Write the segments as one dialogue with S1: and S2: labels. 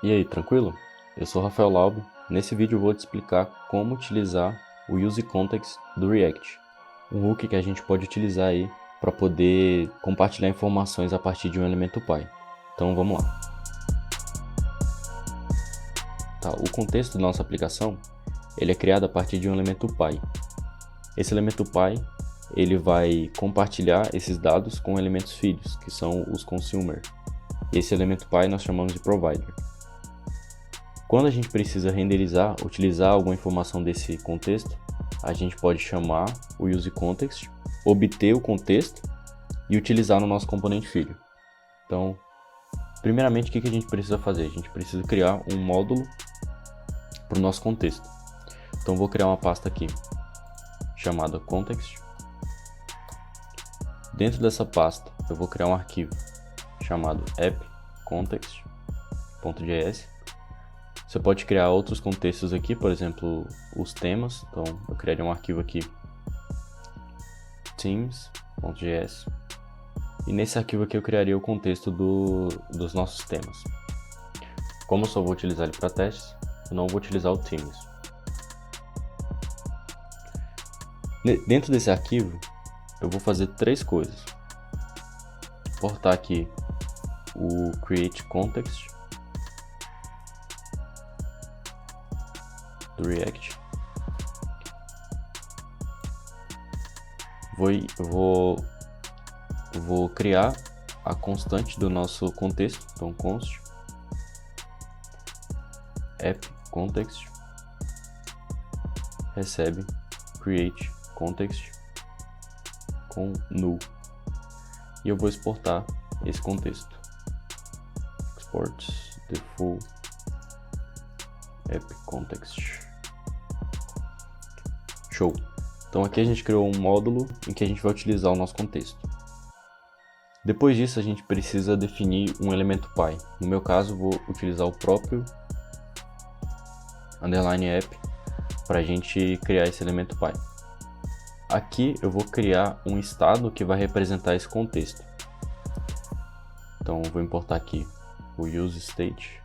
S1: E aí, tranquilo? Eu sou Rafael Laube. Nesse vídeo eu vou te explicar como utilizar o UseContext do React, um hook que a gente pode utilizar aí para poder compartilhar informações a partir de um elemento Py. Então vamos lá. Tá, o contexto da nossa aplicação ele é criado a partir de um elemento Py. Esse elemento Py ele vai compartilhar esses dados com elementos filhos, que são os consumer. Esse elemento Py nós chamamos de provider. Quando a gente precisa renderizar, utilizar alguma informação desse contexto, a gente pode chamar o UseContext, obter o contexto e utilizar no nosso componente filho. Então, primeiramente, o que a gente precisa fazer? A gente precisa criar um módulo para o nosso contexto. Então, vou criar uma pasta aqui, chamada context. Dentro dessa pasta, eu vou criar um arquivo chamado appcontext.js. Você pode criar outros contextos aqui, por exemplo, os temas. Então, eu criaria um arquivo aqui, themes.js. E nesse arquivo aqui eu criaria o contexto dos nossos temas. Como eu só vou utilizar ele para testes, eu não vou utilizar o themes. Dentro desse arquivo, eu vou fazer três coisas. Importar aqui o createContext do React. Vou criar a constante do nosso contexto, então const appContext recebe createContext com null e eu vou exportar esse contexto. Export the full appContext. Show! Então aqui a gente criou um módulo em que a gente vai utilizar o nosso contexto. Depois disso a gente precisa definir um elemento Py. No meu caso vou utilizar o próprio _app para a gente criar esse elemento Py. Aqui eu vou criar um estado que vai representar esse contexto. Então eu vou importar aqui o useState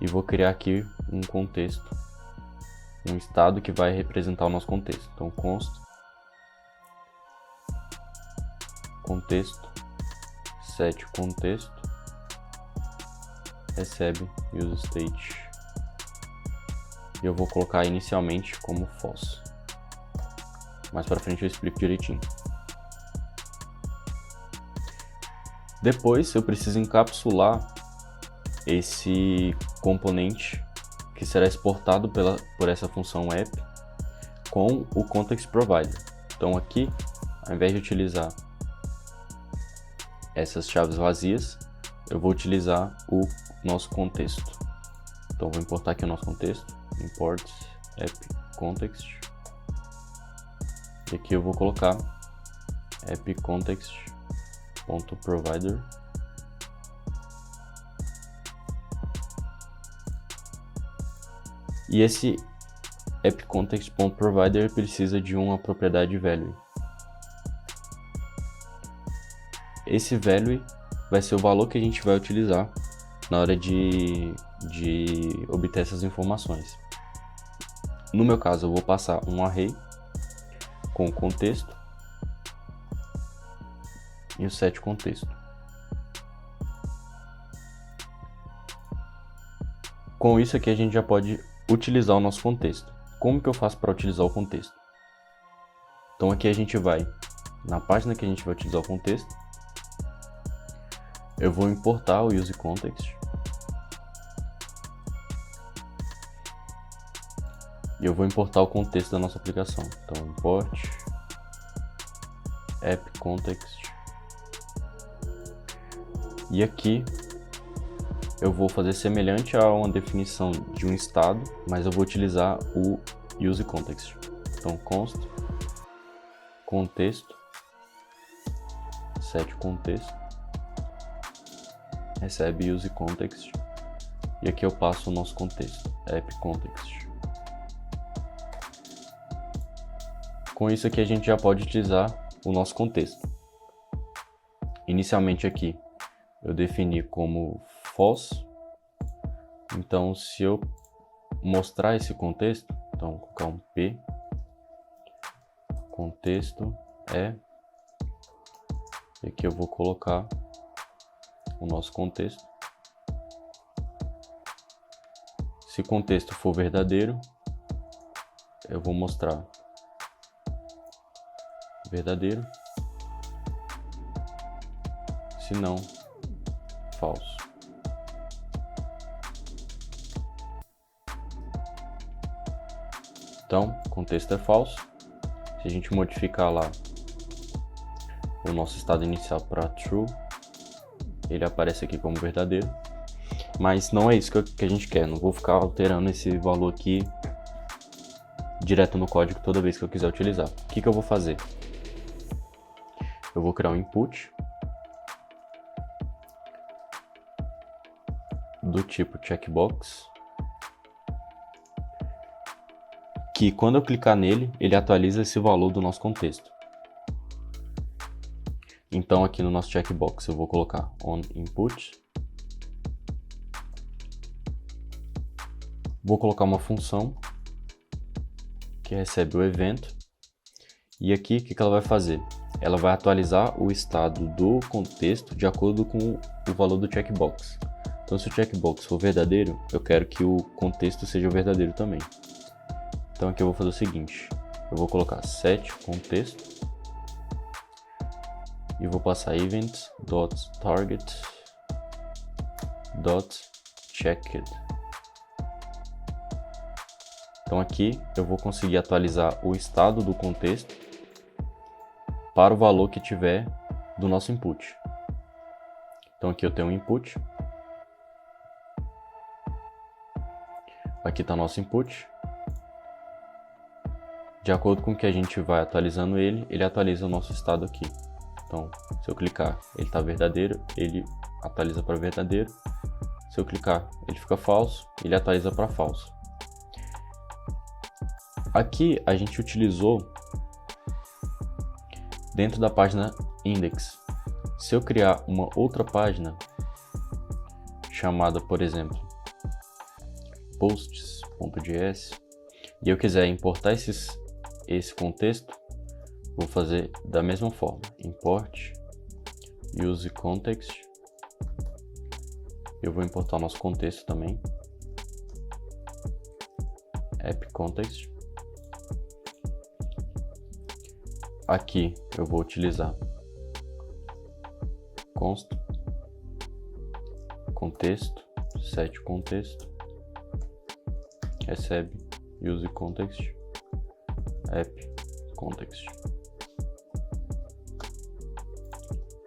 S1: e vou criar aqui um contexto, um estado que vai representar o nosso contexto. Então const contexto set contexto recebe useState e eu vou colocar inicialmente como false. Mais para frente eu explico direitinho. Depois eu preciso encapsular esse componente que será exportado por essa função app com o context provider. Então aqui, ao invés de utilizar essas chaves vazias, eu vou utilizar o nosso contexto. Então vou importar aqui o nosso contexto, import appContext, e aqui eu vou colocar appContext.provider. E esse appContext.provider precisa de uma propriedade value. Esse value vai ser o valor que a gente vai utilizar na hora de obter essas informações. No meu caso, eu vou passar um array com o contexto e o set contexto. Com isso aqui a gente já pode utilizar o nosso contexto. Como que eu faço para utilizar o contexto? Então aqui a gente vai na página que a gente vai utilizar o contexto. Eu vou importar o UseContext e eu vou importar o contexto da nossa aplicação. Então import appContext e aqui eu vou fazer semelhante a uma definição de um estado, mas eu vou utilizar o UseContext. Então const contexto set contexto recebe UseContext e aqui eu passo o nosso contexto appContext. Com isso aqui a gente já pode utilizar o nosso contexto. Inicialmente aqui eu defini como false. Então, se eu mostrar esse contexto, então vou colocar um P, contexto é, e aqui eu vou colocar o nosso contexto. Se o contexto for verdadeiro, eu vou mostrar verdadeiro, se não, falso. Então, o contexto é falso. Se a gente modificar lá o nosso estado inicial para true, ele aparece aqui como verdadeiro. Mas não é isso que a gente quer. Não vou ficar alterando esse valor aqui direto no código toda vez que eu quiser utilizar. O que eu vou fazer? Eu vou criar um input do tipo checkbox, que quando eu clicar nele, ele atualiza esse valor do nosso contexto. Então aqui no nosso checkbox eu vou colocar onInput, vou colocar uma função que recebe o evento, e aqui o que ela vai fazer? Ela vai atualizar o estado do contexto de acordo com o valor do checkbox. Então, se o checkbox for verdadeiro, eu quero que o contexto seja verdadeiro também. Então aqui eu vou fazer o seguinte, eu vou colocar setContexto e vou passar event.target.checked. Então aqui eu vou conseguir atualizar o estado do contexto para o valor que tiver do nosso input. Então aqui eu tenho um input, aqui está nosso input. De acordo com o que a gente vai atualizando ele atualiza o nosso estado aqui. Então, se eu clicar, ele está verdadeiro, ele atualiza para verdadeiro. Se eu clicar, ele fica falso, ele atualiza para falso. Aqui a gente utilizou dentro da página index. Se eu criar uma outra página chamada, por exemplo, posts.js, e eu quiser importar esse contexto, vou fazer da mesma forma, import use context. Eu vou importar o nosso contexto também, app context. Aqui eu vou utilizar const contexto, set contexto, recebe use context, app context.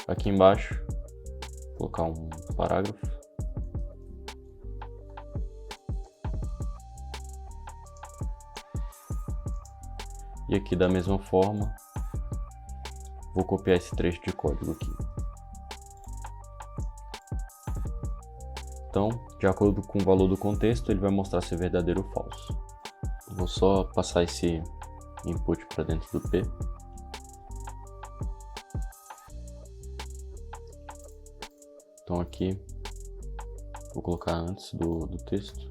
S1: Aqui embaixo vou colocar um parágrafo. E aqui da mesma forma vou copiar esse trecho de código aqui. Então, de acordo com o valor do contexto, ele vai mostrar se é verdadeiro ou falso. Vou só passar esse input para dentro do P. Então aqui, vou colocar antes do texto.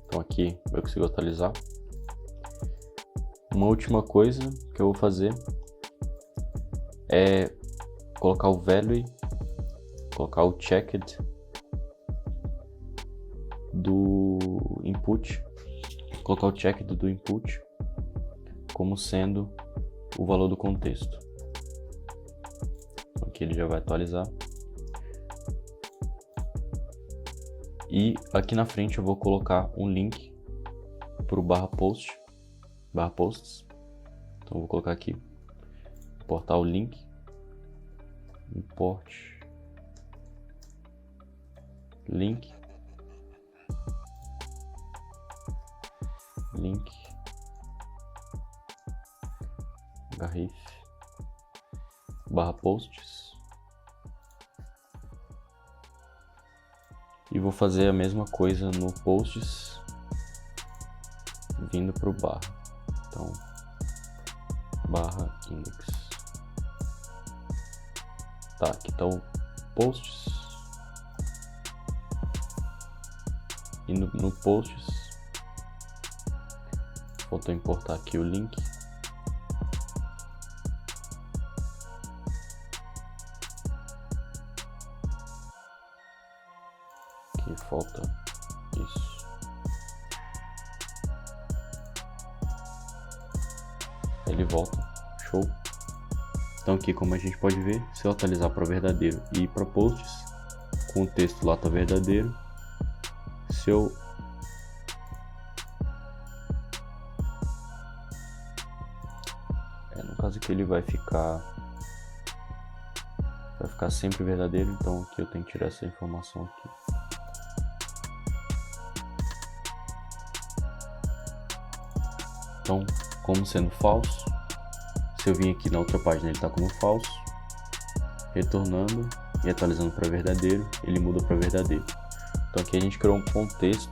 S1: Então aqui eu consigo atualizar. Uma última coisa que eu vou fazer é colocar o value, colocar o checked do input, colocar o checked do input como sendo o valor do contexto. Aqui ele já vai atualizar. E aqui na frente eu vou colocar um link para o /posts. Então eu vou colocar aqui, importar o link, import link href /posts, e vou fazer a mesma coisa no posts vindo para o barra. Então /index. Tá, aqui tá o posts. E no posts, faltou importar aqui o link. Aqui falta isso. Ele volta, show. Então aqui, como a gente pode ver, se eu atualizar para verdadeiro e ir para posts, com o texto lá tá verdadeiro. Se eu no caso aqui ele vai ficar sempre verdadeiro, então aqui eu tenho que tirar essa informação aqui. Então, como sendo falso, se eu vir aqui na outra página ele está como falso, retornando e atualizando para verdadeiro, ele muda para verdadeiro. Então aqui a gente criou um contexto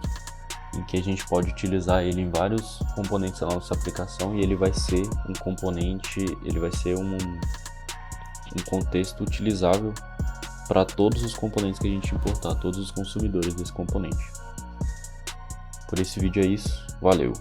S1: em que a gente pode utilizar ele em vários componentes da nossa aplicação, e ele vai ser um componente, ele vai ser um contexto utilizável para todos os componentes que a gente importar, todos os consumidores desse componente. Por esse vídeo é isso, valeu!